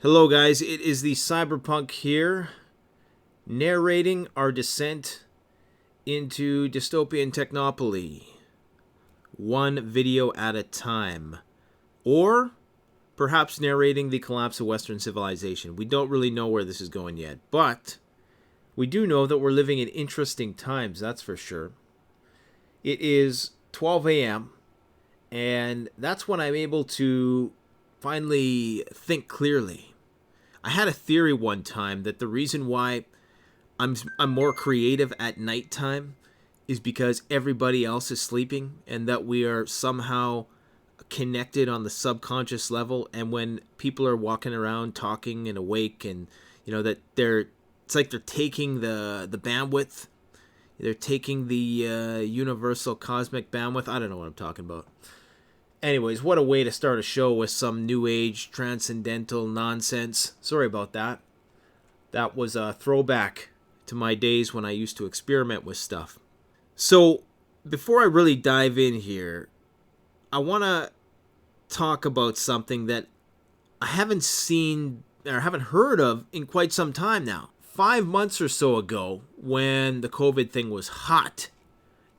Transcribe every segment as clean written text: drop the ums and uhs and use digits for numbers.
Hello, guys. It is the Cyberpunk here, narrating our descent into dystopian technopoly, one video at a time. Or perhaps narrating the collapse of Western civilization. We don't really know where this is going yet, but we do know that we're living in interesting times, that's for sure. It is 12 a.m., and that's when I'm able to finally think clearly. I had a theory one time that the reason why I'm more creative at nighttime is because everybody else is sleeping, and that we are somehow connected on the subconscious level. And when people are walking around talking and awake, and that it's like they're taking the bandwidth, they're taking the universal cosmic bandwidth. I don't know what I'm talking about. Anyways, what a way to start a show with some new age transcendental nonsense. Sorry about that. That was a throwback to my days when I used to experiment with stuff. So, before I really dive in here, I want to talk about something that I haven't seen or haven't heard of in quite some time now. 5 months or so ago, when the COVID thing was hot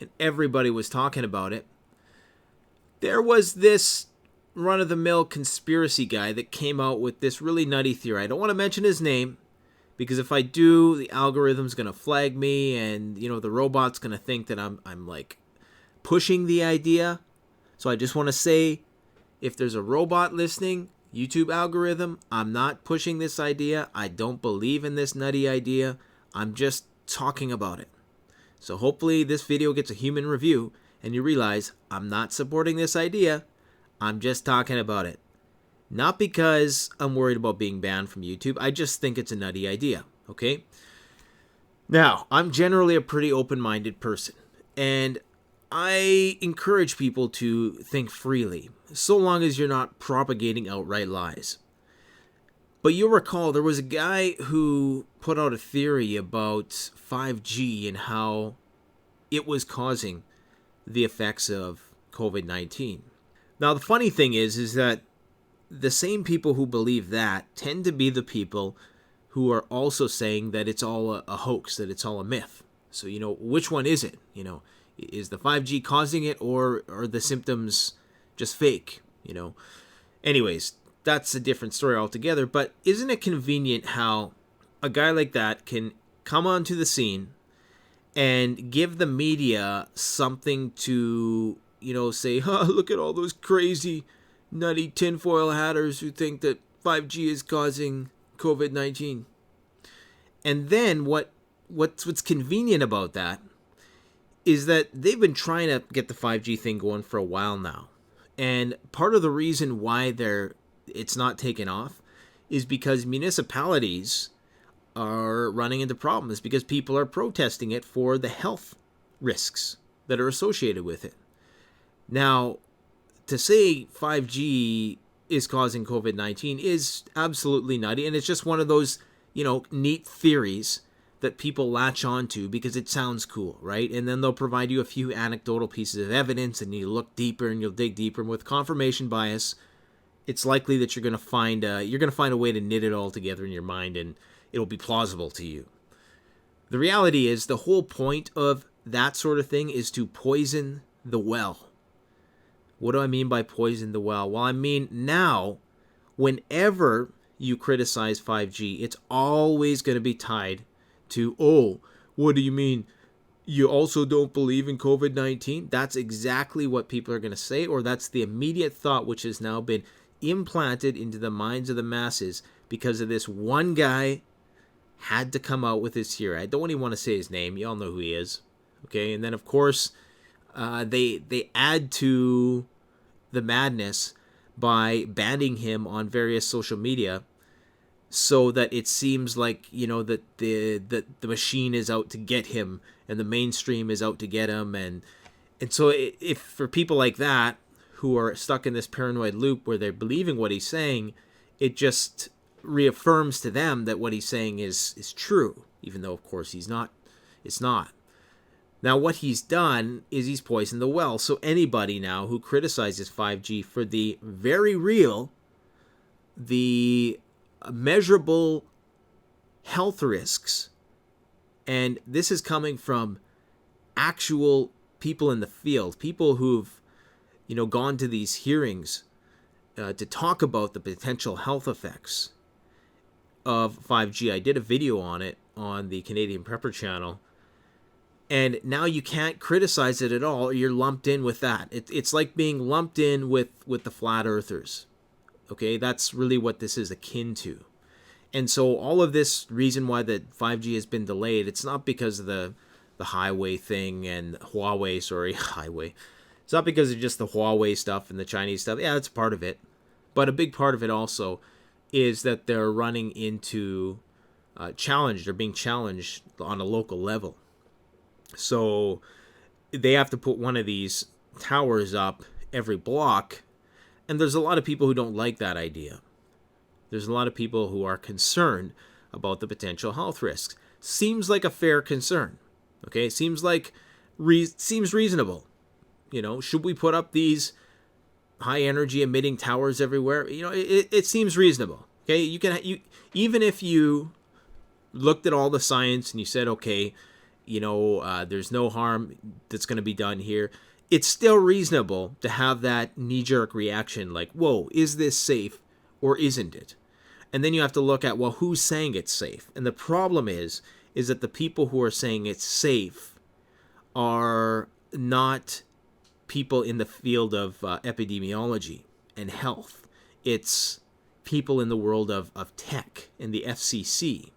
and everybody was talking about it, there was this run-of-the-mill conspiracy guy that came out with this really nutty theory. I don't want to mention his name, because if I do, the algorithm's going to flag me, and the robot's going to think that I'm like pushing the idea. So I just want to say, if there's a robot listening, YouTube algorithm, I'm not pushing this idea. I don't believe in this nutty idea. I'm just talking about it. So hopefully this video gets a human review and you realize I'm not supporting this idea. I'm just talking about it. Not because I'm worried about being banned from YouTube. I just think it's a nutty idea, okay? Now, I'm generally a pretty open-minded person, and I encourage people to think freely, so long as you're not propagating outright lies. But you'll recall there was a guy who put out a theory about 5G and how it was causing the effects of COVID-19. Now, the funny thing is that the same people who believe that tend to be the people who are also saying that it's all a hoax, that it's all a myth. So, which one is it? Is the 5G causing it, or are the symptoms just fake? Anyways, that's a different story altogether. But isn't it convenient how a guy like that can come onto the scene and give the media something to, say, look at all those crazy, nutty tinfoil hatters who think that 5G is causing COVID-19. And then what's convenient about that is that they've been trying to get the 5G thing going for a while now. And part of the reason why it's not taken off is because municipalities are running into problems, because people are protesting it for the health risks that are associated with it. Now, to say 5G is causing COVID-19 is absolutely nutty, and it's just one of those, neat theories that people latch onto because it sounds cool, right? And then they'll provide you a few anecdotal pieces of evidence, and you look deeper and you'll dig deeper. And with confirmation bias, it's likely that you're going to find a way to knit it all together in your mind, and it'll be plausible to you. The reality is, the whole point of that sort of thing is to poison the well. What do I mean by poison the well? Well, I mean, now, whenever you criticize 5G, it's always going to be tied to, oh, what do you mean? You also don't believe in COVID-19? That's exactly what people are going to say, or that's the immediate thought which has now been implanted into the minds of the masses because of this one guy had to come out with his theory. I don't even want to say his name. You all know who he is. Okay, and then, of course, they add to the madness by banning him on various social media, so that it seems like that the machine is out to get him and the mainstream is out to get him, and so if for people like that who are stuck in this paranoid loop where they're believing what he's saying, it just reaffirms to them that what he's saying is true, even though of course it's not. Now, what he's done is he's poisoned the well. So anybody now who criticizes 5G for the very real, the measurable health risks. And this is coming from actual people in the field, people who've, gone to these hearings to talk about the potential health effects of 5G. I did a video on it on the Canadian Prepper channel. And now you can't criticize it at all, or you're lumped in with that. It's like being lumped in with the flat earthers. Okay, that's really what this is akin to. And so all of this reason why the 5G has been delayed, it's not because of the highway thing and highway. It's not because of just the Huawei stuff and the Chinese stuff. Yeah, that's part of it. But a big part of it also is that they're running into challenge. They're being challenged on a local level. So they have to put one of these towers up every block. And there's a lot of people who don't like that idea. There's a lot of people who are concerned about the potential health risks. Seems like a fair concern. Okay, seems reasonable. Should we put up these high energy emitting towers everywhere? It seems reasonable. Okay, even if you looked at all the science and you said, okay, there's no harm that's going to be done here, it's still reasonable to have that knee-jerk reaction like, whoa, is this safe or isn't it? And then you have to look at, well, who's saying it's safe? And the problem is that the people who are saying it's safe are not people in the field of epidemiology and health. It's people in the world of tech and the FCC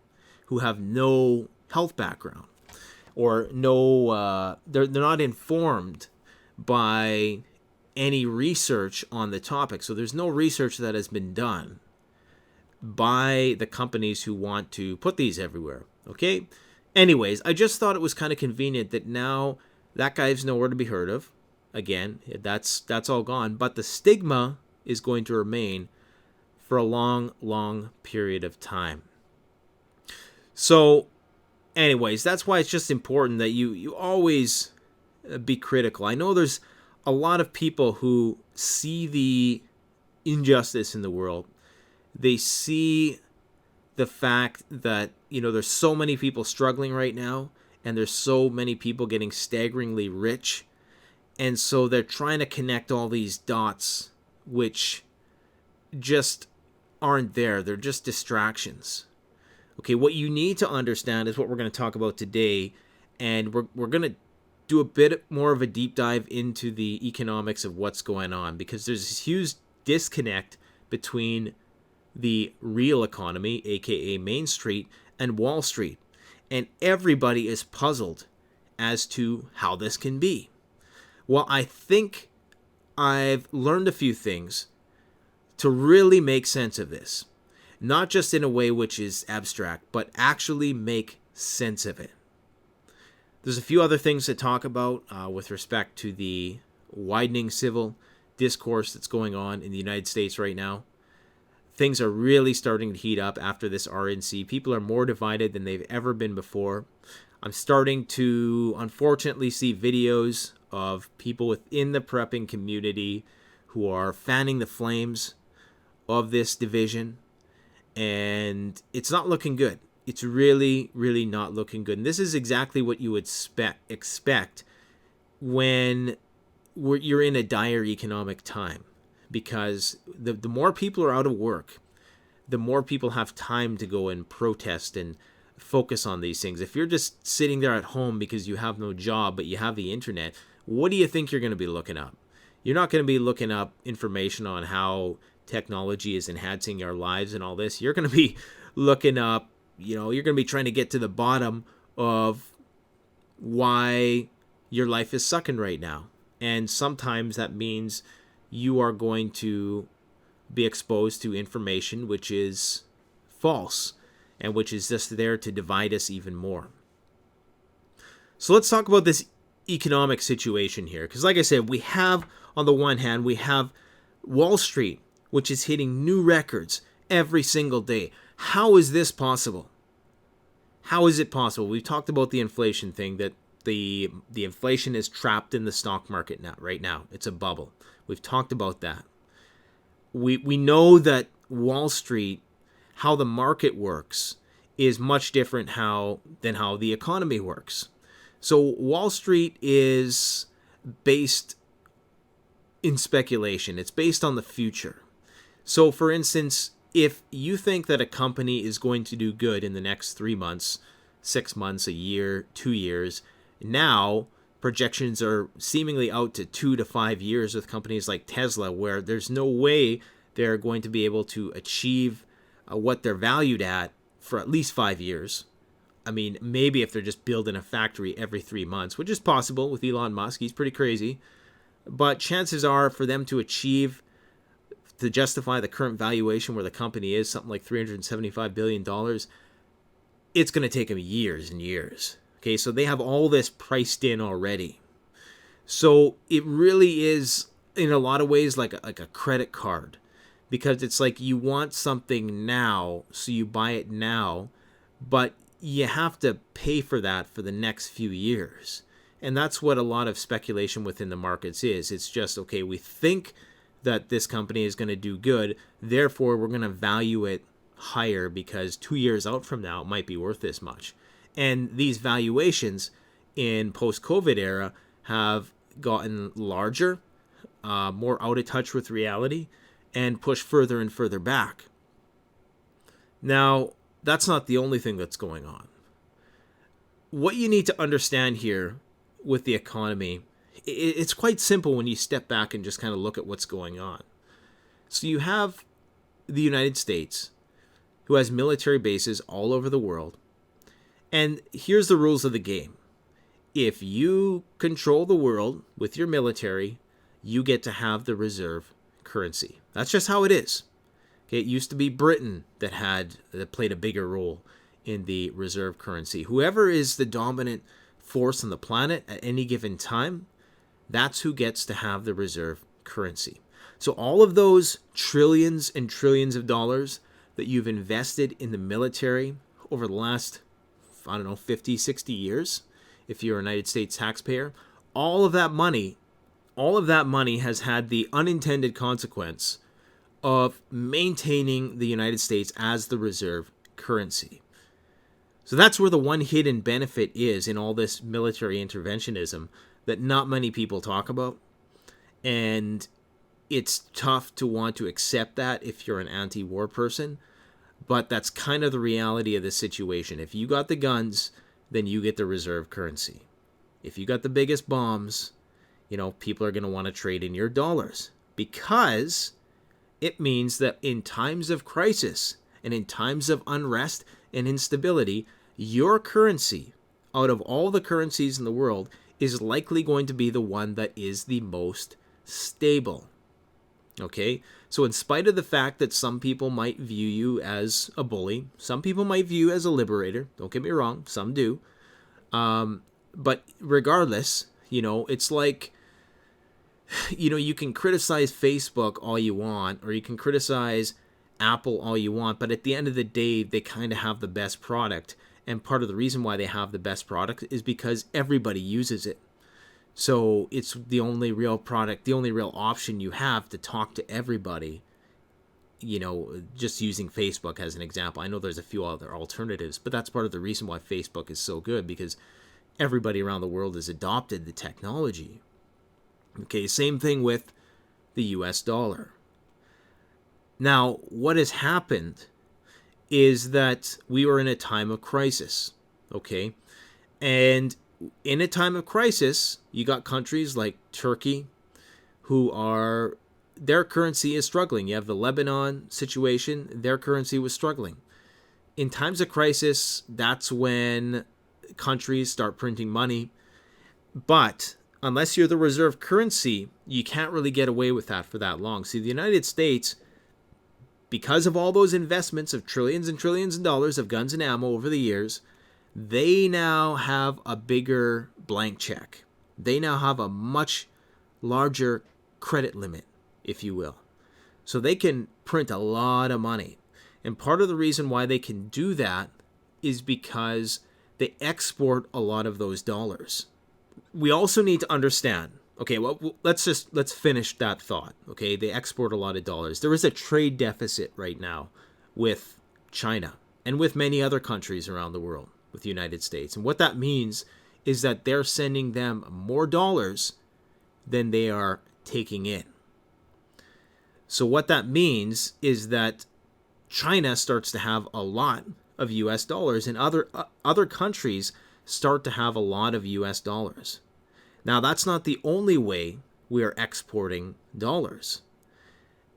who have no health background or they're not informed by any research on the topic. So there's no research that has been done by the companies who want to put these everywhere. Okay? Anyways, I just thought it was kind of convenient that now that guy's nowhere to be heard of. Again, that's all gone. But the stigma is going to remain for a long, long period of time. So, anyways, that's why it's just important that you always be critical. I know there's a lot of people who see the injustice in the world. They see the fact that, there's so many people struggling right now, and there's so many people getting staggeringly rich. And so they're trying to connect all these dots, which just aren't there. They're just distractions. Okay, what you need to understand is what we're going to talk about today. And we're going to do a bit more of a deep dive into the economics of what's going on, because there's this huge disconnect between the real economy, aka Main Street, and Wall Street. And everybody is puzzled as to how this can be. Well, I think I've learned a few things to really make sense of this. Not just in a way which is abstract, but actually make sense of it. There's a few other things to talk about with respect to the widening civil discourse that's going on in the United States right now. Things are really starting to heat up after this RNC. People are more divided than they've ever been before. I'm starting to, unfortunately, see videos of people within the prepping community who are fanning the flames of this division. And it's not looking good. It's really, really not looking good. And this is exactly what you would expect when you're in a dire economic time. Because the more people are out of work, the more people have time to go and protest and focus on these things. If you're just sitting there at home because you have no job, but you have the internet, what do you think you're going to be looking up? You're not going to be looking up information on how technology is enhancing our lives and all this. You're going to be looking up, you're going to be trying to get to the bottom of why your life is sucking right now. And sometimes that means you are going to be exposed to information which is false and which is just there to divide us even more. So let's talk about this economic situation here. Because like I said, we have, on the one hand, we have Wall Street, which is hitting new records every single day. How is this possible? How is it possible? We've talked about the inflation thing, that the inflation is trapped in the stock market right now. It's a bubble. We've talked about that. We know that Wall Street how the market works is much different than how the economy works. So Wall Street is based in speculation. It's based on the future. So for instance, if you think that a company is going to do good in the next 3 months, 6 months, a year, 2 years, now projections are seemingly out to 2 to 5 years with companies like Tesla, where there's no way they're going to be able to achieve what they're valued at for at least 5 years. I mean, maybe if they're just building a factory every 3 months, which is possible with Elon Musk. He's pretty crazy. But chances are for them to justify the current valuation where the company is, something like $375 billion, it's going to take them years and years. Okay, so they have all this priced in already. So it really is, in a lot of ways, like a credit card. Because it's like you want something now, so you buy it now, but you have to pay for that for the next few years. And that's what a lot of speculation within the markets is. It's just, okay, we think that this company is going to do good, therefore we're going to value it higher because 2 years out from now it might be worth this much. And these valuations in post-COVID era have gotten larger, more out of touch with reality, and pushed further and further back. Now, that's not the only thing that's going on. What you need to understand here with the economy, it's quite simple when you step back and just kind of look at what's going on. So you have the United States, who has military bases all over the world. And here's the rules of the game. If you control the world with your military, you get to have the reserve currency. That's just how it is. Okay, it used to be Britain that played a bigger role in the reserve currency. Whoever is the dominant force on the planet at any given time, that's who gets to have the reserve currency. So all of those trillions and trillions of dollars that you've invested in the military over the last, 50, 60 years, if you're a United States taxpayer, all of that money has had the unintended consequence of maintaining the United States as the reserve currency. So that's where the one hidden benefit is in all this military interventionism that not many people talk about. And it's tough to want to accept that if you're an anti-war person. But that's kind of the reality of the situation. If you got the guns, then you get the reserve currency. If you got the biggest bombs, people are going to want to trade in your dollars. Because it means that in times of crisis and in times of unrest and instability, your currency, out of all the currencies in the world, is likely going to be the one that is the most stable. Okay? So in spite of the fact that some people might view you as a bully, some people might view you as a liberator, don't get me wrong, some do. But regardless, it's like, you can criticize Facebook all you want, or you can criticize Apple all you want, but at the end of the day, they kind of have the best product. And part of the reason why they have the best product is because everybody uses it. So it's the only real product, the only real option you have to talk to everybody, just using Facebook as an example. I know there's a few other alternatives, but that's part of the reason why Facebook is so good, because everybody around the world has adopted the technology. Okay, same thing with the US dollar. Now, what has happened is that we were in a time of crisis, okay? And in a time of crisis, you got countries like Turkey their currency is struggling. You have the Lebanon situation, their currency was struggling. In times of crisis, that's when countries start printing money. But unless you're the reserve currency, you can't really get away with that for that long. See, the United States, because of all those investments of trillions and trillions of dollars of guns and ammo over the years, they now have a bigger blank check. They now have a much larger credit limit, if you will. So they can print a lot of money. And part of the reason why they can do that is because they export a lot of those dollars. We also need to understand, okay, well, let's finish that thought. Okay, they export a lot of dollars. There is a trade deficit right now with China and with many other countries around the world, with the United States. And what that means is that they're sending them more dollars than they are taking in. So what that means is that China starts to have a lot of US dollars, and other countries start to have a lot of US dollars. Now, that's not the only way we are exporting dollars.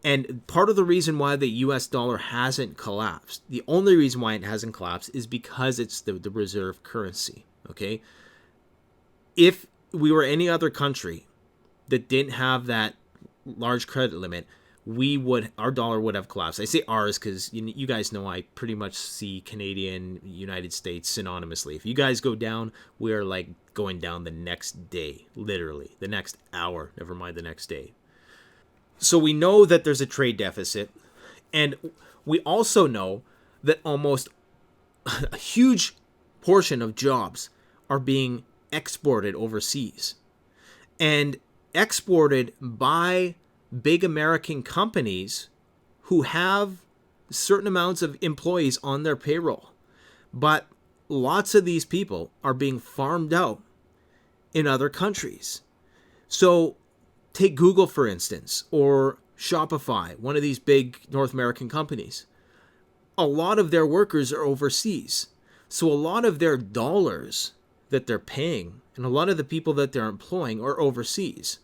And part of the reason why the US dollar hasn't collapsed, the only reason why it hasn't collapsed, is because it's the reserve currency. Okay? If we were any other country that didn't have that large credit limit, our dollar would have collapsed. I say ours because you guys know I pretty much see Canadian, United States synonymously. If you guys go down, we're like going down the next day, literally the next hour, never mind the next day. So we know that there's a trade deficit, and we also know that almost a huge portion of jobs are being exported overseas and exported by big American companies who have certain amounts of employees on their payroll. But lots of these people are being farmed out in other countries. So take Google, for instance, or Shopify, one of these big North American companies. A lot of their workers are overseas. So a lot of their dollars that they're paying and a lot of the people that they're employing are overseas.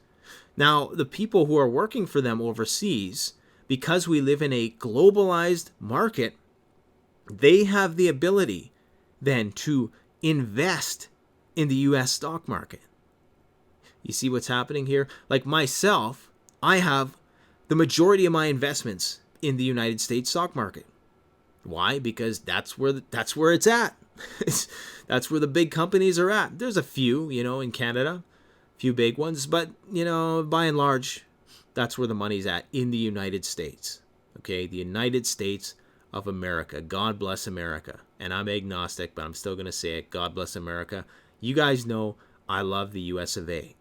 Now, the people who are working for them overseas, because we live in a globalized market, they have the ability then to invest in the US stock market. You see what's happening here? Like myself, I have the majority of my investments in the United States stock market. Why? Because that's where it's at. That's where the big companies are at. There's a few, in Canada, a few big ones, but by and large, that's where the money's at, in the United States. Okay, the United States of America. God bless America. And I'm agnostic, but I'm still going to say it. God bless America. You guys know I love the US of A.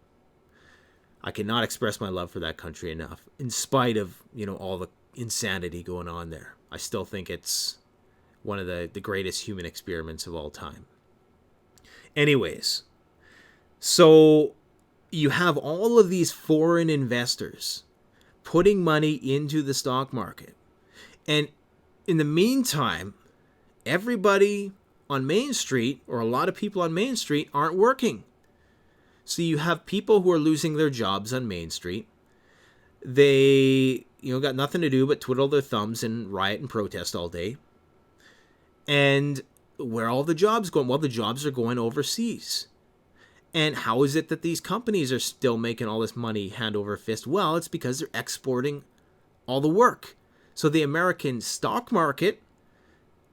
I cannot express my love for that country enough, in spite of, all the insanity going on there. I still think it's one of the greatest human experiments of all time. Anyways, so you have all of these foreign investors putting money into the stock market. And in the meantime, everybody on Main Street, or a lot of people on Main Street, aren't working. So you have people who are losing their jobs on Main Street. They, got nothing to do but twiddle their thumbs and riot and protest all day. And where are all the jobs going? Well, the jobs are going overseas. And how is it that these companies are still making all this money hand over fist? Well, it's because they're exporting all the work. So the American stock market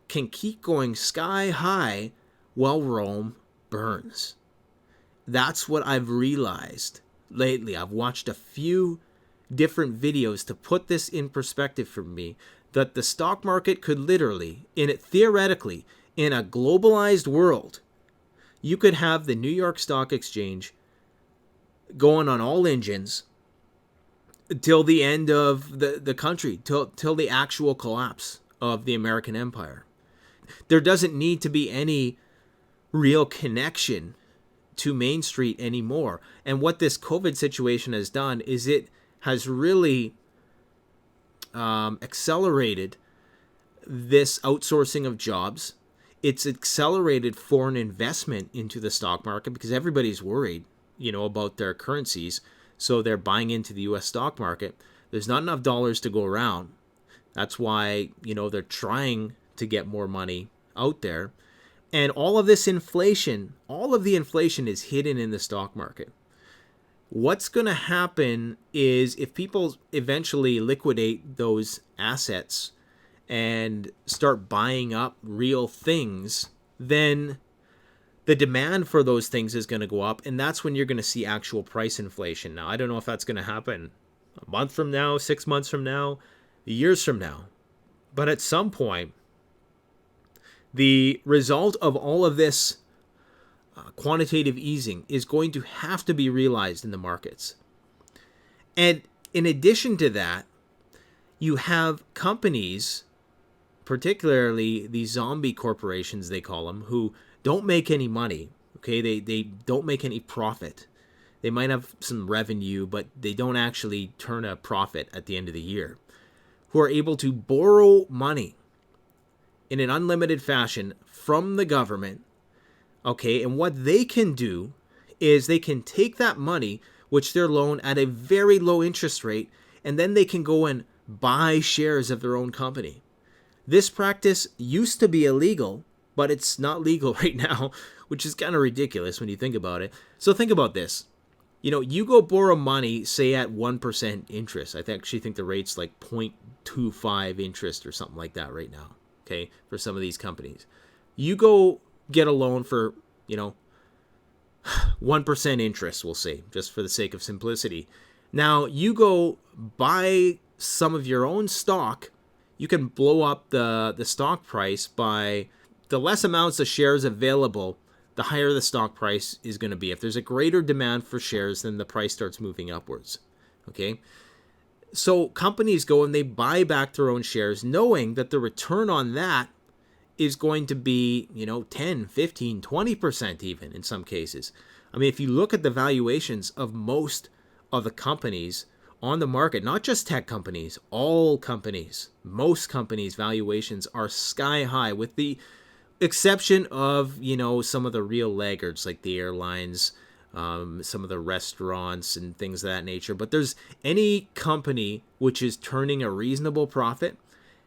can keep going sky high while Rome burns. That's what I've realized lately. I've watched a few different videos to put this in perspective for me, that the stock market could literally, theoretically, in a globalized world, you could have the New York Stock Exchange going on all engines till the end of the country, till the actual collapse of the American empire. There doesn't need to be any real connection to Main Street anymore. And what this COVID situation has done is it has really accelerated this outsourcing of jobs. It's accelerated foreign investment into the stock market because everybody's worried, about their currencies. So they're buying into the U.S. stock market. There's not enough dollars to go around. That's why, they're trying to get more money out there. And all of this inflation, all of the inflation is hidden in the stock market. What's going to happen is if people eventually liquidate those assets and start buying up real things, then the demand for those things is going to go up, and that's when you're going to see actual price inflation. Now, I don't know if that's going to happen a month from now, 6 months from now, years from now, but at some point, the result of all of this quantitative easing is going to have to be realized in the markets. And in addition to that, you have companies particularly these zombie corporations, they call them, who don't make any money. Okay, they don't make any profit. They might have some revenue, but they don't actually turn a profit at the end of the year. Who are able to borrow money in an unlimited fashion from the government. Okay, and what they can do is they can take that money, which they're loaned at a very low interest rate, and then they can go and buy shares of their own company. This practice used to be illegal, but it's not legal right now, which is kind of ridiculous when you think about it. So think about this. You go borrow money, say at 1% interest. I actually think the rate's like 0.25 interest or something like that right now, okay, for some of these companies. You go get a loan for, 1% interest, we'll say, just for the sake of simplicity. Now, you go buy some of your own stock. You can blow up the stock price by the less amounts of shares available, the higher the stock price is going to be. If there's a greater demand for shares, then the price starts moving upwards. Okay? So companies go and they buy back their own shares, knowing that the return on that is going to be, 10, 15, 20% even in some cases. I mean, if you look at the valuations of most of the companies on the market, not just tech companies, all companies, most companies' valuations are sky high, with the exception of, some of the real laggards like the airlines, some of the restaurants and things of that nature. But there's any company which is turning a reasonable profit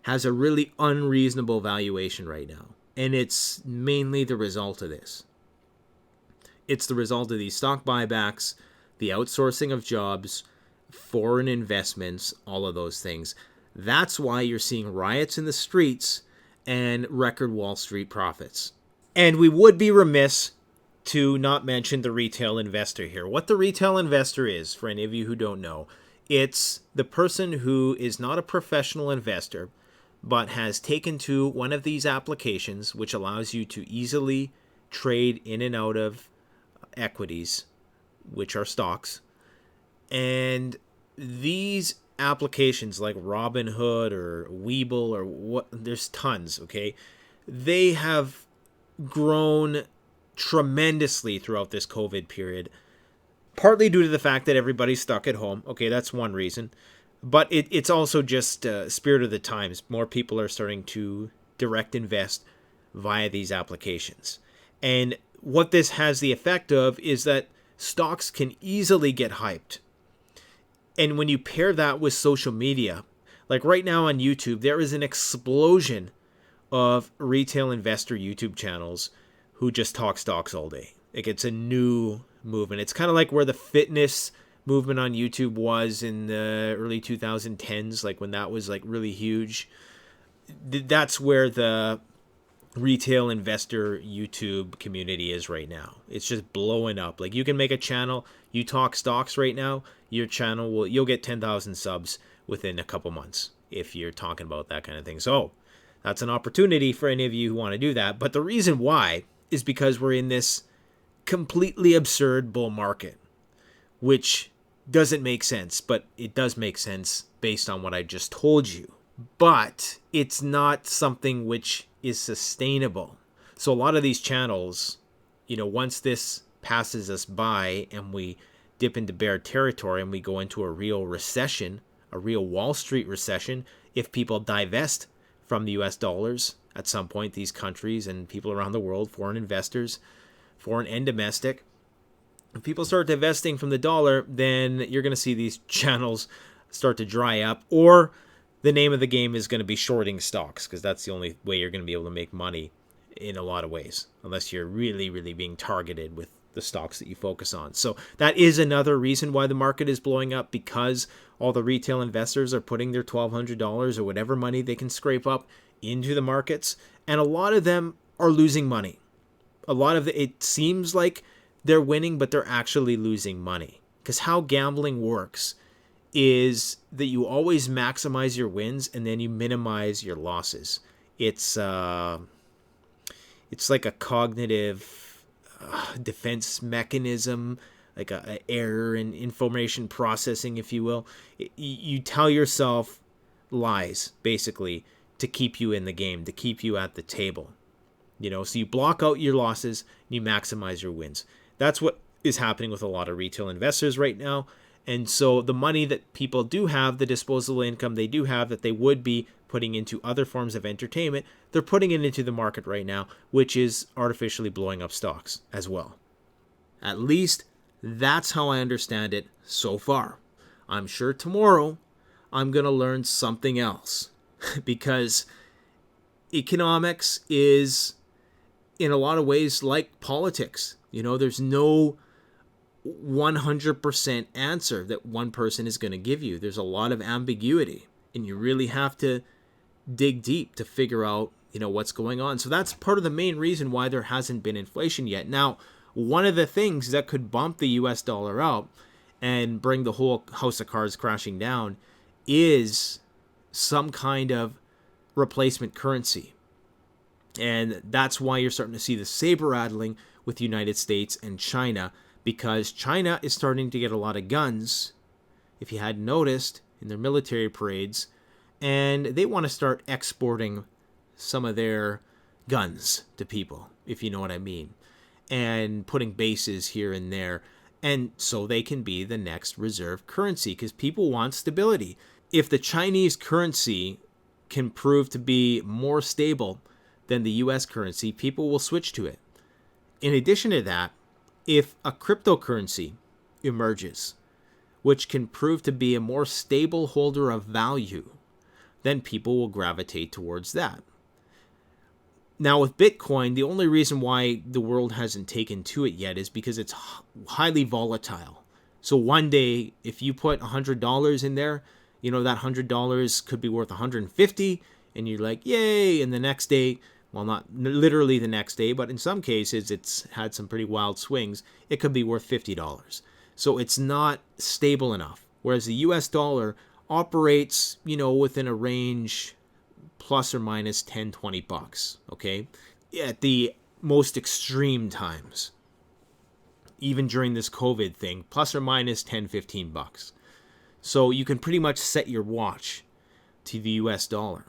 has a really unreasonable valuation right now. And it's mainly the result of this. It's the result of these stock buybacks, the outsourcing of jobs, foreign investments, all of those things. That's why you're seeing riots in the streets and record Wall Street profits. And we would be remiss to not mention the retail investor here. What the retail investor is, for any of you who don't know, it's the person who is not a professional investor, but has taken to one of these applications, which allows you to easily trade in and out of equities, which are stocks. And these applications like Robinhood or Webull or what, there's tons, okay? They have grown tremendously throughout this COVID period, partly due to the fact that everybody's stuck at home. Okay, that's one reason. But it's also just spirit of the times. More people are starting to direct invest via these applications. And what this has the effect of is that stocks can easily get hyped. And when you pair that with social media, like right now on YouTube, there is an explosion of retail investor YouTube channels who just talk stocks all day. Like, it's a new movement. It's kind of like where the fitness movement on YouTube was in the early 2010s, like when that was like really huge. That's where the retail investor YouTube community is right now. It's just blowing up. Like, you can make a channel, you talk stocks right now, your channel you'll get 10,000 subs within a couple months if you're talking about that kind of thing. So that's an opportunity for any of you who want to do that. But the reason why is because we're in this completely absurd bull market, which doesn't make sense, but it does make sense based on what I just told you. But it's not something which is sustainable. So a lot of these channels, once this passes us by and we dip into bear territory and we go into a real recession, a real Wall Street recession, if people divest from the US dollars at some point, these countries and people around the world, foreign investors, foreign and domestic, if people start divesting from the dollar, then you're going to see these channels start to dry up, or the name of the game is going to be shorting stocks, because that's the only way you're going to be able to make money in a lot of ways, unless you're really, really being targeted with the stocks that you focus on. So that is another reason why the market is blowing up, because all the retail investors are putting their $1,200 or whatever money they can scrape up into the markets, and a lot of them are losing money. It seems like they're winning, but they're actually losing money. Because how gambling works is that you always maximize your wins and then you minimize your losses. It's like a cognitive defense mechanism, like a error in information processing, if you will. You tell yourself lies, basically, to keep you in the game, to keep you at the table. So you block out your losses and you maximize your wins. That's what is happening with a lot of retail investors right now. And so the money that people do have, the disposable income they do have that they would be putting into other forms of entertainment, they're putting it into the market right now, which is artificially blowing up stocks as well. At least that's how I understand it so far. I'm sure tomorrow I'm going to learn something else because economics is in a lot of ways like politics. There's no 100% answer that one person is going to give you. There's a lot of ambiguity, and you really have to dig deep to figure out, what's going on. So that's part of the main reason why there hasn't been inflation yet. Now, one of the things that could bump the US dollar out and bring the whole house of cards crashing down is some kind of replacement currency. And that's why you're starting to see the saber rattling with the United States and China, because China is starting to get a lot of guns, if you hadn't noticed, in their military parades, and they want to start exporting some of their guns to people, if you know what I mean, and putting bases here and there, and so they can be the next reserve currency, because people want stability. If the Chinese currency can prove to be more stable than the US currency, people will switch to it. In addition to that, if a cryptocurrency emerges, which can prove to be a more stable holder of value, then people will gravitate towards that. Now with Bitcoin, the only reason why the world hasn't taken to it yet is because it's highly volatile. So one day, if you put $100 in there, that $100 could be worth $150, and you're like, yay, and the next day, well, not literally the next day, but in some cases, it's had some pretty wild swings. It could be worth $50. So it's not stable enough. Whereas the US dollar operates, within a range plus or minus 10, 20 bucks, okay? At the most extreme times, even during this COVID thing, plus or minus 10, 15 bucks. So you can pretty much set your watch to the US dollar.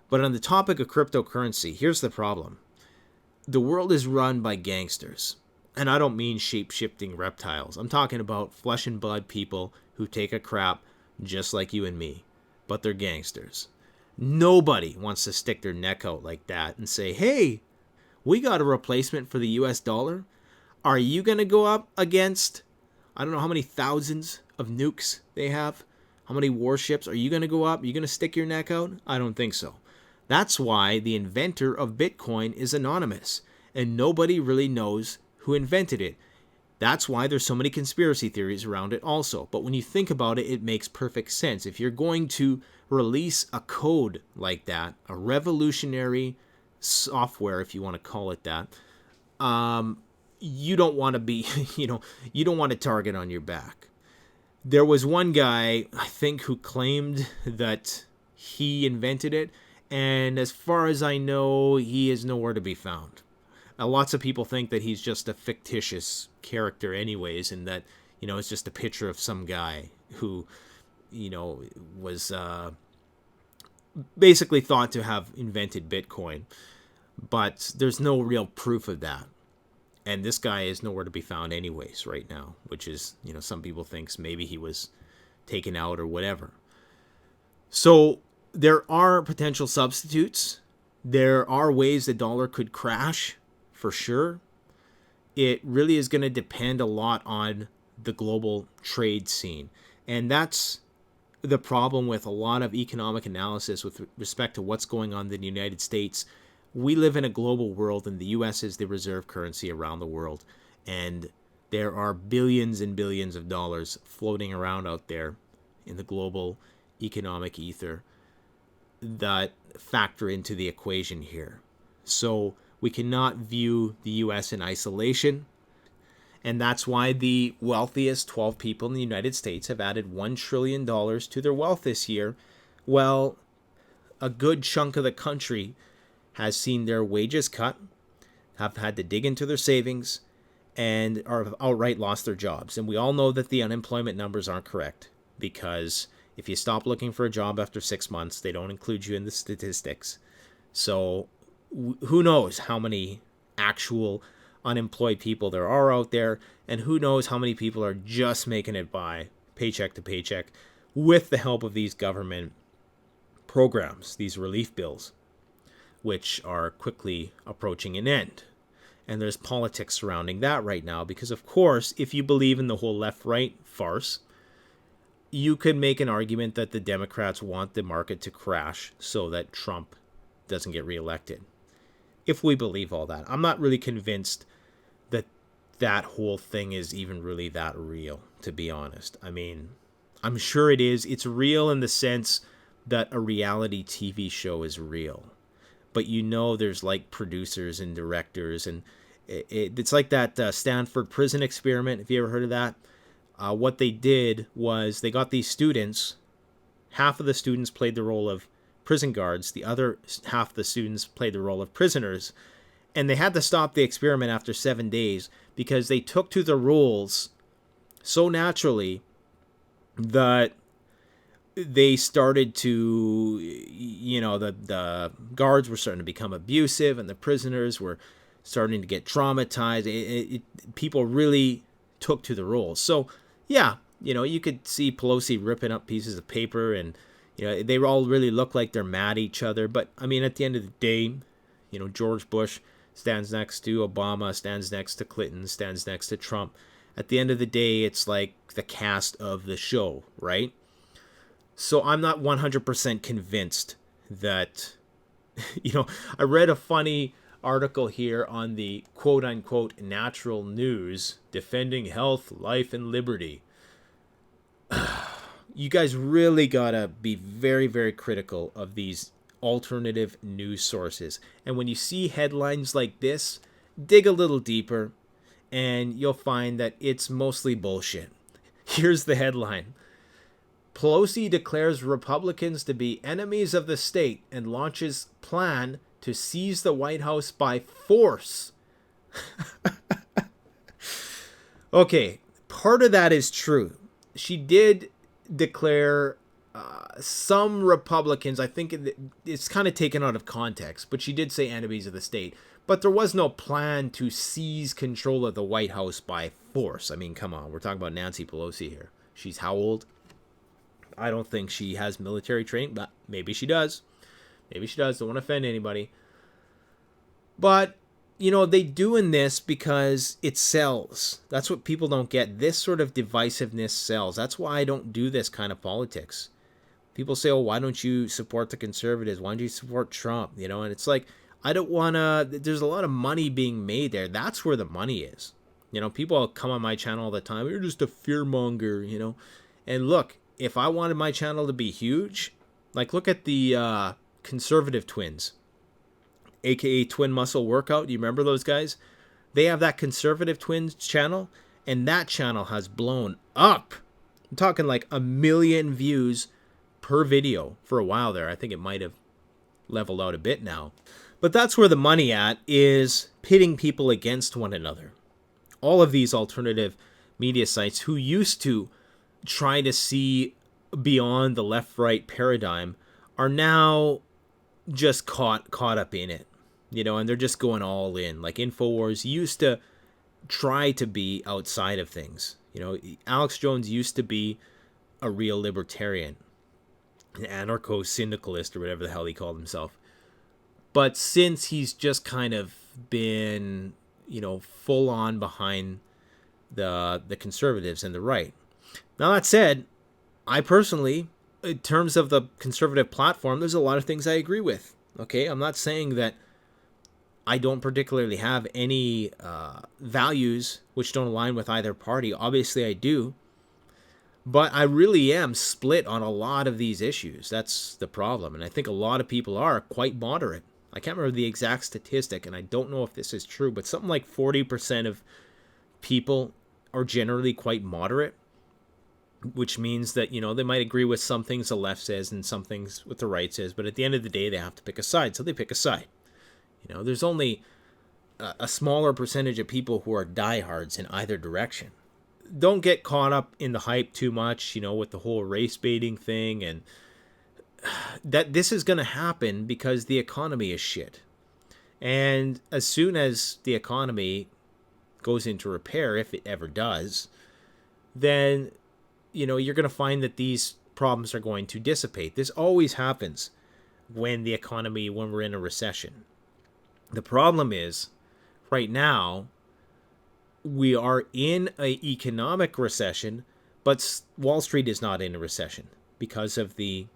But on the topic of cryptocurrency, here's the problem. The world is run by gangsters. And I don't mean shape-shifting reptiles. I'm talking about flesh and blood people who take a crap just like you and me. But they're gangsters. Nobody wants to stick their neck out like that and say, hey, we got a replacement for the US dollar. Are you going to go up against, I don't know how many thousands of nukes they have? How many warships? Are you going to go up? Are you going to stick your neck out? I don't think so. That's why the inventor of Bitcoin is anonymous, and nobody really knows who invented it. That's why there's so many conspiracy theories around it also. But when you think about it, it makes perfect sense. If you're going to release a code like that, a revolutionary software, if you want to call it that, you don't want to be, you don't want a target on your back. There was one guy, I think, who claimed that he invented it. And as far as I know, he is nowhere to be found. Lots of people think that he's just a fictitious character anyways, and that, it's just a picture of some guy who, was basically thought to have invented Bitcoin. But there's no real proof of that. And this guy is nowhere to be found anyways right now, which is, some people think maybe he was taken out or whatever. So there are potential substitutes. There are ways the dollar could crash, for sure. It really is going to depend a lot on the global trade scene. And that's the problem with a lot of economic analysis with respect to what's going on in the United States. We live in a global world, and the U.S. is the reserve currency around the world. And there are billions and billions of dollars floating around out there in the global economic ether that factor into the equation here. So we cannot view the U.S. in isolation. And that's why the wealthiest 12 people in the United States have added $1 trillion to their wealth this year. Well, a good chunk of the country has seen their wages cut, have had to dig into their savings, and are outright lost their jobs. And we all know that the unemployment numbers aren't correct because If you stop looking for a job after 6 months, they don't include you in the statistics. So who knows how many actual unemployed people there are out there, and who knows how many people are just making it by paycheck to paycheck with the help of these government programs, these relief bills, which are quickly approaching an end. And there's politics surrounding that right now because, of course, if you believe in the whole left-right farce, you could make an argument that the Democrats want the market to crash so that Trump doesn't get reelected. If we believe all that, I'm not really convinced that that whole thing is even really that real, to be honest. I mean, I'm sure it is. It's real in the sense that a reality TV show is real. But there's like producers and directors, and it's like that Stanford prison experiment. Have you ever heard of that? What they did was they got these students. Half of the students played the role of prison guards. The other half of the students played the role of prisoners. And they had to stop the experiment after 7 days because they took to the roles so naturally that they started to, the guards were starting to become abusive and the prisoners were starting to get traumatized. People really took to the roles. So, yeah, you could see Pelosi ripping up pieces of paper and, they all really look like they're mad at each other. But, I mean, at the end of the day, George Bush stands next to Obama, stands next to Clinton, stands next to Trump. At the end of the day, it's like the cast of the show, right? So I'm not 100% convinced that, I read a funny article here on the quote-unquote natural news defending health, life, and liberty. You guys really gotta be very, very critical of these alternative news sources. And when you see headlines like this, dig a little deeper and you'll find that it's mostly bullshit. Here's the headline. Pelosi declares Republicans to be enemies of the state and launches plan to seize the White House by force. Okay, part of that is true. She did declare some Republicans, I think it's kind of taken out of context, but she did say enemies of the state. But there was no plan to seize control of the White House by force. I mean, come on, we're talking about Nancy Pelosi here. She's how old? I don't think she has military training, but maybe she does. Maybe she does. Don't want to offend anybody. But, they doing this because it sells. That's what people don't get. This sort of divisiveness sells. That's why I don't do this kind of politics. People say, oh, why don't you support the conservatives? Why don't you support Trump? And it's like, I don't want to, there's a lot of money being made there. That's where the money is. People come on my channel all the time. You're just a fearmonger, And look, if I wanted my channel to be huge, like look at the conservative twins, aka Twin Muscle Workout. Do you remember those guys? They have that conservative twins channel, and that channel has blown up. I'm talking like 1 million views per video for a while there. I think it might have leveled out a bit now. But that's where the money at is pitting people against one another. All of these alternative media sites who used to try to see beyond the left-right paradigm are now just caught up in it, and they're just going all in. Like InfoWars used to try to be outside of things. Alex Jones used to be a real libertarian, an anarcho-syndicalist, or whatever the hell he called himself. But since he's just kind of been, full on behind the conservatives and the right. Now, that said, I personally, in terms of the conservative platform, there's a lot of things I agree with. Okay, I'm not saying that I don't particularly have any values which don't align with either party. Obviously, I do. But I really am split on a lot of these issues. That's the problem. And I think a lot of people are quite moderate. I can't remember the exact statistic, and I don't know if this is true, but something like 40% of people are generally quite moderate, which means that, they might agree with some things the left says and some things what the right says, but at the end of the day, they have to pick a side, so they pick a side. There's only a smaller percentage of people who are diehards in either direction. don't get caught up in the hype too much, with the whole race baiting thing, and that this is going to happen because the economy is shit. And as soon as the economy goes into repair, if it ever does, then, you're going to find that these problems are going to dissipate. This always happens when we're in a recession. The problem is, right now, we are in an economic recession, but Wall Street is not in a recession because of the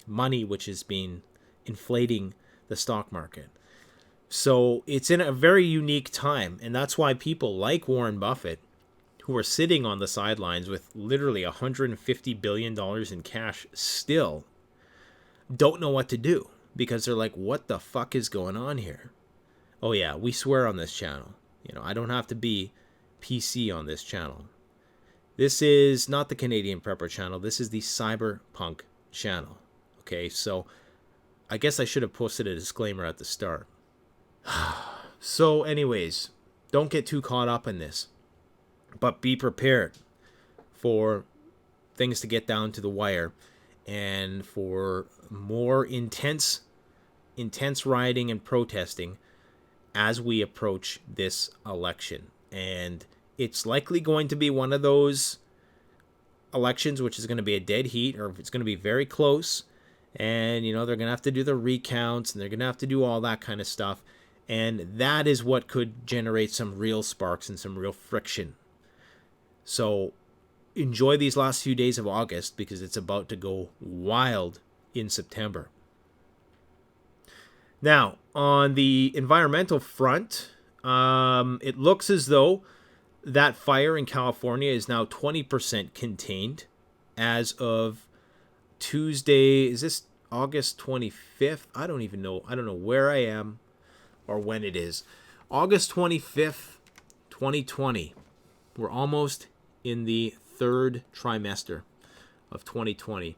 money which has been inflating the stock market. So it's in a very unique time, and that's why people like Warren Buffett, who are sitting on the sidelines with literally $150 billion in cash still, don't know what to do, because they're like, what the fuck is going on here? Oh yeah, we swear on this channel. I don't have to be PC on this channel. This is not the Canadian Prepper channel. This is the Cyberpunk channel. Okay, so I guess I should have posted a disclaimer at the start. So anyways, don't get too caught up in this, but be prepared for things to get down to the wire and for more intense rioting and protesting as we approach this election. And it's likely going to be one of those elections which is going to be a dead heat, or it's going to be very close, and they're going to have to do the recounts, and they're going to have to do all that kind of stuff, and that is what could generate some real sparks and some real friction. So enjoy these last few days of August, because it's about to go wild in September. Now, on the environmental front, it looks as though that fire in California is now 20% contained as of Tuesday. Is this August 25th? I don't even know. I don't know where I am or when it is. August 25th, 2020. We're almost in the third trimester of 2020.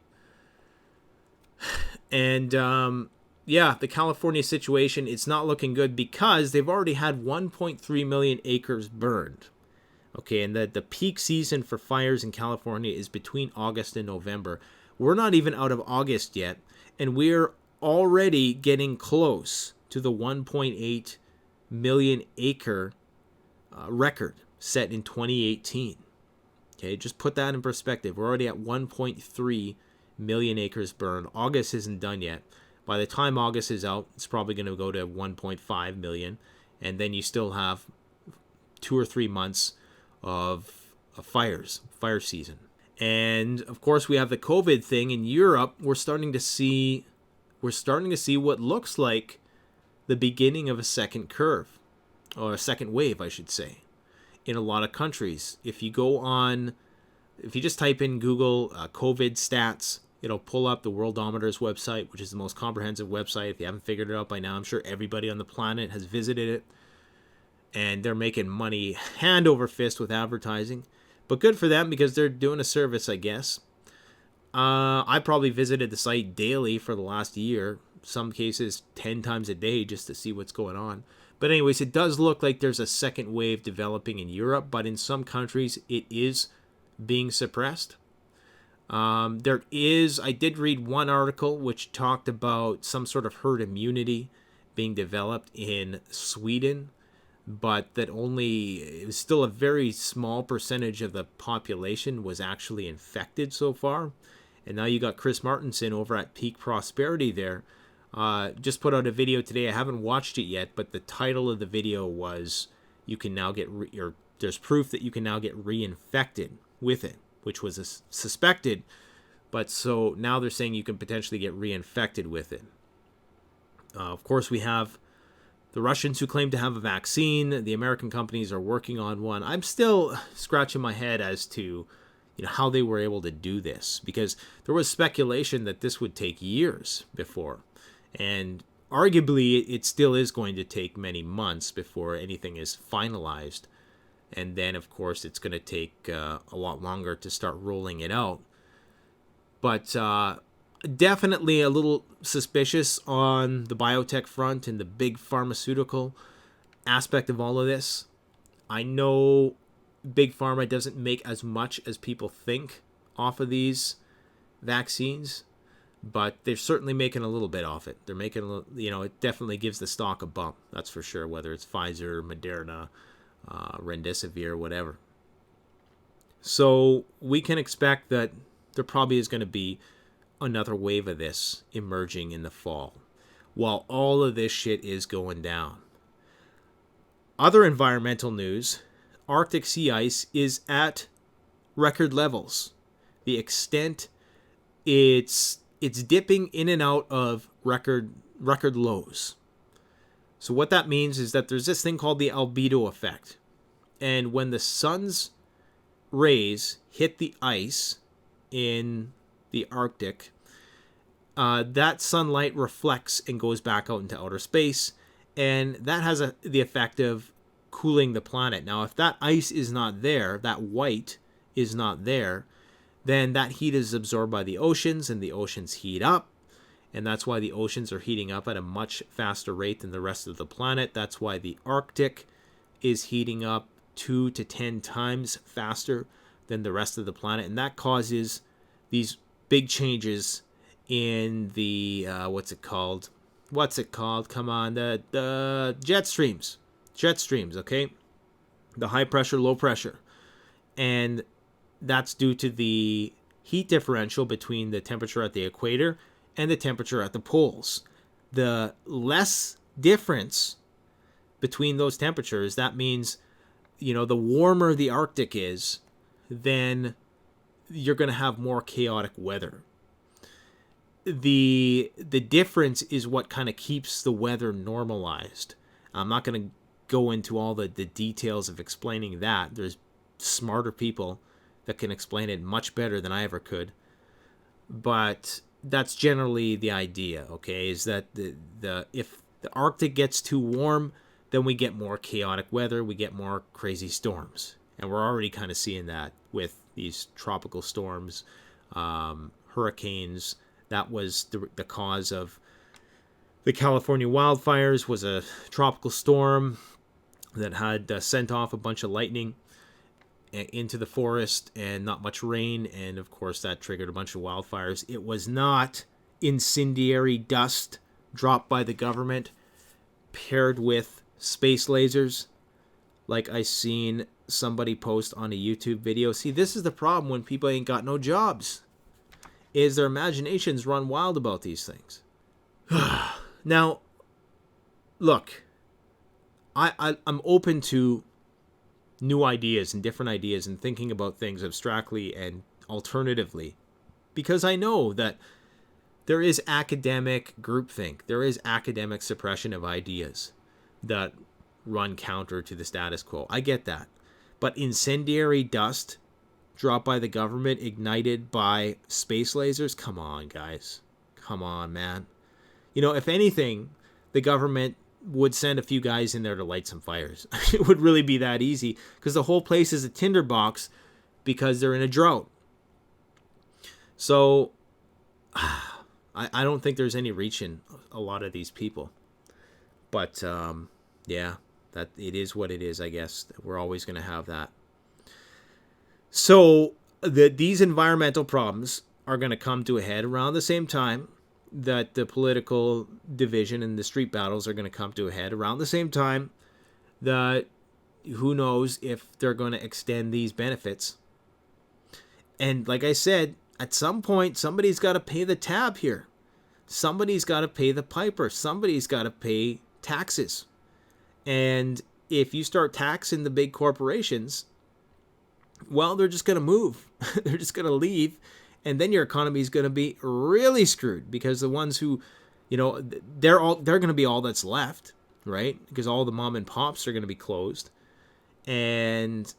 And the California situation, it's not looking good because they've already had 1.3 million acres burned. Okay, and the peak season for fires in California is between August and November. We're not even out of August yet, and we're already getting close to the 1.8 million acre record set in 2018. Okay, just put that in perspective. We're already at 1.3 million acres burned. August isn't done yet. By the time August is out, it's probably going to go to 1.5 million, and then you still have 2 or 3 months of fire season. And of course, we have the COVID thing in Europe. We're starting to see what looks like the beginning of a second curve, or a second wave, I should say, in a lot of countries. If you just type in Google COVID stats, it'll pull up the Worldometer's website, which is the most comprehensive website. If you haven't figured it out by now, I'm sure everybody on the planet has visited it. And they're making money hand over fist with advertising. But good for them, because they're doing a service, I guess. I probably visited the site daily for the last year. Some cases 10 times a day, just to see what's going on. But anyways, it does look like there's a second wave developing in Europe. But in some countries, it is being suppressed. I did read one article which talked about some sort of herd immunity being developed in Sweden, but that it was still a very small percentage of the population was actually infected so far. And now you got Chris Martenson over at Peak Prosperity there. Just put out a video today. I haven't watched it yet, but the title of the video was, you can now get, there's proof that you can now get reinfected with it, which was suspected. But so now they're saying you can potentially get reinfected with it. Of course, we have the Russians who claim to have a vaccine. The American companies are working on one. I'm still scratching my head as to how they were able to do this, because there was speculation that this would take years before. And arguably, it still is going to take many months before anything is finalized. And then, of course, it's going to take a lot longer to start rolling it out. But definitely a little suspicious on the biotech front and the big pharmaceutical aspect of all of this. I know Big Pharma doesn't make as much as people think off of these vaccines, but they're certainly making a little bit off it. They're making a little, it definitely gives the stock a bump, that's for sure, whether it's Pfizer, Moderna, Remdesivir, whatever. So we can expect that there probably is going to be another wave of this emerging in the fall while all of this shit is going down. Other environmental news, Arctic sea ice is at record levels. The extent it's dipping in and out of record lows. So what that means is that there's this thing called the albedo effect. And when the sun's rays hit the ice in the Arctic, that sunlight reflects and goes back out into outer space, and that has the effect of cooling the planet. Now, if that ice is not there, that white is not there, then that heat is absorbed by the oceans, and the oceans heat up, and that's why the oceans are heating up at a much faster rate than the rest of the planet. That's why the Arctic is heating up 2 to 10 times faster than the rest of the planet, and that causes these big changes in the what's it called? Come on, the jet streams, okay, the high pressure, low pressure, and that's due to the heat differential between the temperature at the equator and the temperature at the poles. The less difference between those temperatures, that means, the warmer the Arctic is, then you're going to have more chaotic weather. The difference is what kind of keeps the weather normalized. I'm not going to go into all the details of explaining that. There's smarter people that can explain it much better than I ever could. But that's generally the idea, okay, is that if the Arctic gets too warm, then we get more chaotic weather, we get more crazy storms. And we're already kind of seeing that with these tropical storms, hurricanes. That was the cause of the California wildfires, was a tropical storm that had sent off a bunch of lightning into the forest and not much rain, and of course that triggered a bunch of wildfires. It was not incendiary dust dropped by the government paired with space lasers like I seen somebody post on a YouTube video. See, this is the problem when people ain't got no jobs, is their imaginations run wild about these things. Now, look, I'm open to new ideas and different ideas and thinking about things abstractly and alternatively, because I know that there is academic groupthink, there is academic suppression of ideas that run counter to the status quo. I get that. But incendiary dust dropped by the government, ignited by space lasers? Come on, guys. Come on, man. If anything, the government would send a few guys in there to light some fires. It would really be that easy, because the whole place is a tinderbox because they're in a drought. So I don't think there's any reaching a lot of these people. But yeah, that it is what it is, I guess. We're always going to have that. So these environmental problems are going to come to a head around the same time that the political division and the street battles are going to come to a head, around the same time that who knows if they're going to extend these benefits. And like I said, at some point, somebody's got to pay the tab here. Somebody's got to pay the piper. Somebody's got to pay taxes. And if you start taxing the big corporations, well, they're just going to move. They're just going to leave. And then your economy is going to be really screwed, because the ones who, they're going to be all that's left, right? Because all the mom and pops are going to be closed. And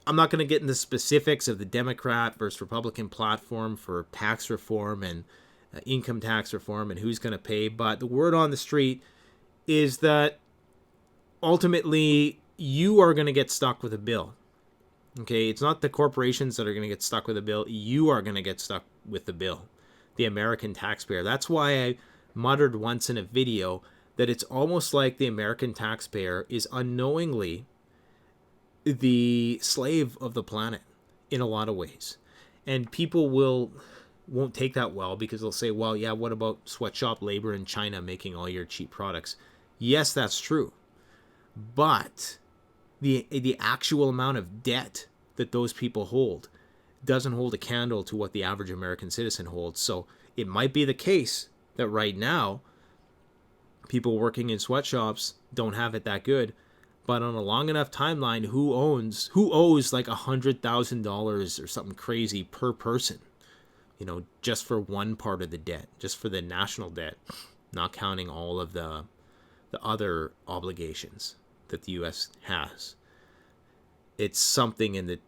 I'm not going to get into specifics of the Democrat versus Republican platform for tax reform and income tax reform and who's going to pay. But the word on the street is that ultimately you are going to get stuck with a bill. Okay, it's not the corporations that are going to get stuck with a bill. You are going to get stuck with the bill, the American taxpayer. That's why I muttered once in a video that it's almost like the American taxpayer is unknowingly the slave of the planet in a lot of ways. And people won't take that well, because they'll say, well, yeah, what about sweatshop labor in China making all your cheap products? Yes, that's true. But the actual amount of debt that those people hold doesn't hold a candle to what the average American citizen holds. So it might be the case that right now people working in sweatshops don't have it that good, but on a long enough timeline, who owes like $100,000 or something crazy per person, just for one part of the debt, just for the national debt, not counting all of the other obligations that the U.S. has. It's something in the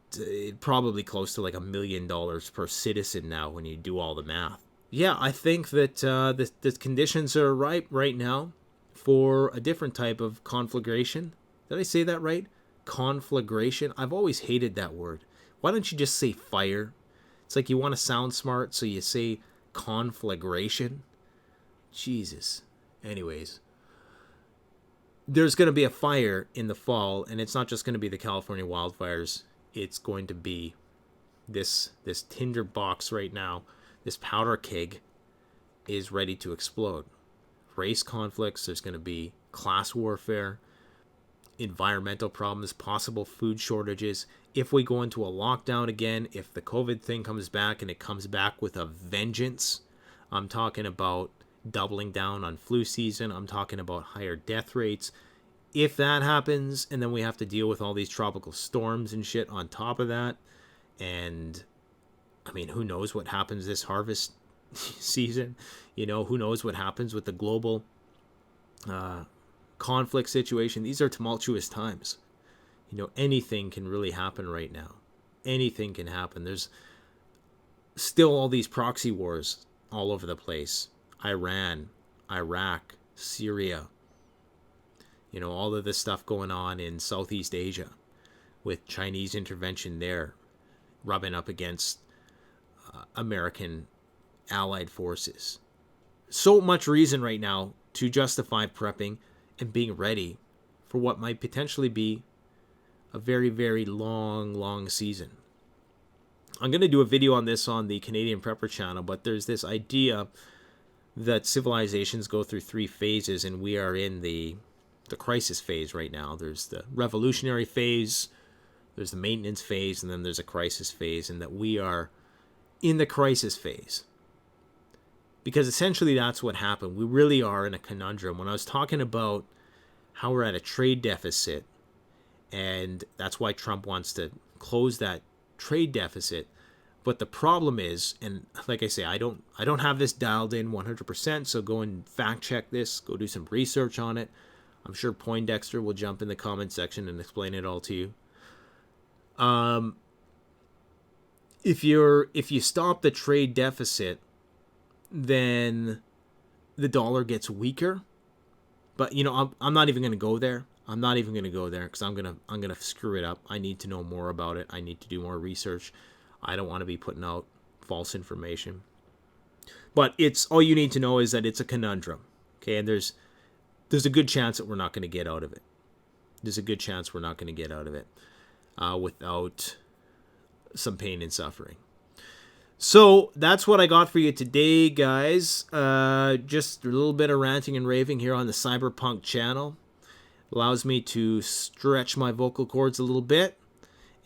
probably close to like $1 million per citizen now when you do all the math. Yeah, I think that the conditions are ripe right now for a different type of conflagration. Did I say that right? Conflagration. I've always hated that word. Why don't you just say fire? It's like you want to sound smart, so you say conflagration. Jesus. Anyways, there's going to be a fire in the fall, and it's not just going to be the California wildfires. It's going to be this tinder box right now. This powder keg is ready to explode. Race conflicts, there's going to be class warfare, environmental problems, possible food shortages. If we go into a lockdown again, if the COVID thing comes back and it comes back with a vengeance, I'm talking about doubling down on flu season. I'm talking about higher death rates. If that happens, and then we have to deal with all these tropical storms and shit on top of that, and I mean, who knows what happens this harvest season? Who knows what happens with the global conflict situation? These are tumultuous times. Anything can really happen right now. Anything can happen. There's still all these proxy wars all over the place. Iran, Iraq, Syria. All of this stuff going on in Southeast Asia with Chinese intervention there, rubbing up against American allied forces. So much reason right now to justify prepping and being ready for what might potentially be a very, very long season. I'm going to do a video on this on the Canadian Prepper channel, but there's this idea that civilizations go through 3 phases, and we are in the crisis phase right now. There's the revolutionary phase, there's the maintenance phase, and then there's a crisis phase, and that we are in the crisis phase. Because essentially that's what happened. We really are in a conundrum. When I was talking about how we're at a trade deficit, and that's why Trump wants to close that trade deficit. But the problem is, and like I say, I don't have this dialed in 100%, so go and fact check this, go do some research on it. I'm sure Poindexter will jump in the comment section and explain it all to you. If you stop the trade deficit, then the dollar gets weaker. But I'm not even going to go there. I'm not even going to go there because I'm gonna screw it up. I need to know more about it. I need to do more research. I don't want to be putting out false information. But it's all you need to know is that it's a conundrum. Okay, and there's a good chance that we're not going to get out of it. There's a good chance we're not going to get out of it without some pain and suffering. So that's what I got for you today, guys. Just a little bit of ranting and raving here on the Cyberpunk channel. Allows me to stretch my vocal cords a little bit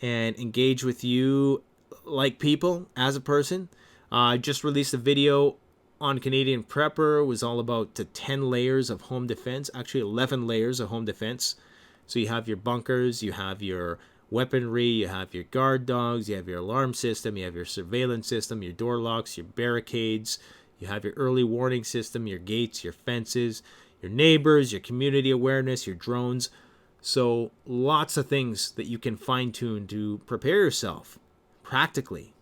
and engage with you like people as a person. I just released a video on Canadian Prepper. It was all about the 10 layers of home defense, actually 11 layers of home defense. So you have your bunkers, you have your weaponry, you have your guard dogs, you have your alarm system, you have your surveillance system, your door locks, your barricades, you have your early warning system, your gates, your fences, your neighbors, your community awareness, your drones. So lots of things that you can fine-tune to prepare yourself practically.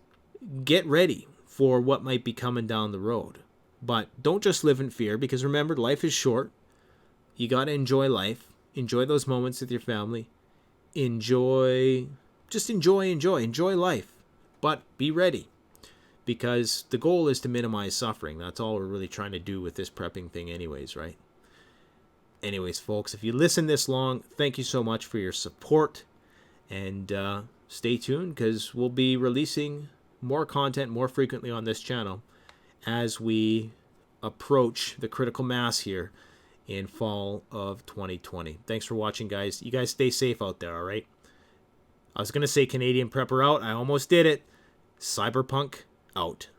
Get ready for what might be coming down the road. But don't just live in fear, because remember, life is short. You got to enjoy life. Enjoy those moments with your family. Enjoy life. But be ready, because the goal is to minimize suffering. That's all we're really trying to do with this prepping thing anyways, right? Anyways, folks, if you listen this long, thank you so much for your support. And stay tuned, because we'll be releasing more content more frequently on this channel as we approach the critical mass here in fall of 2020. Thanks for watching, guys. You guys stay safe out there, all right? I was going to say Canadian Prepper out. I almost did it. Cyberpunk out.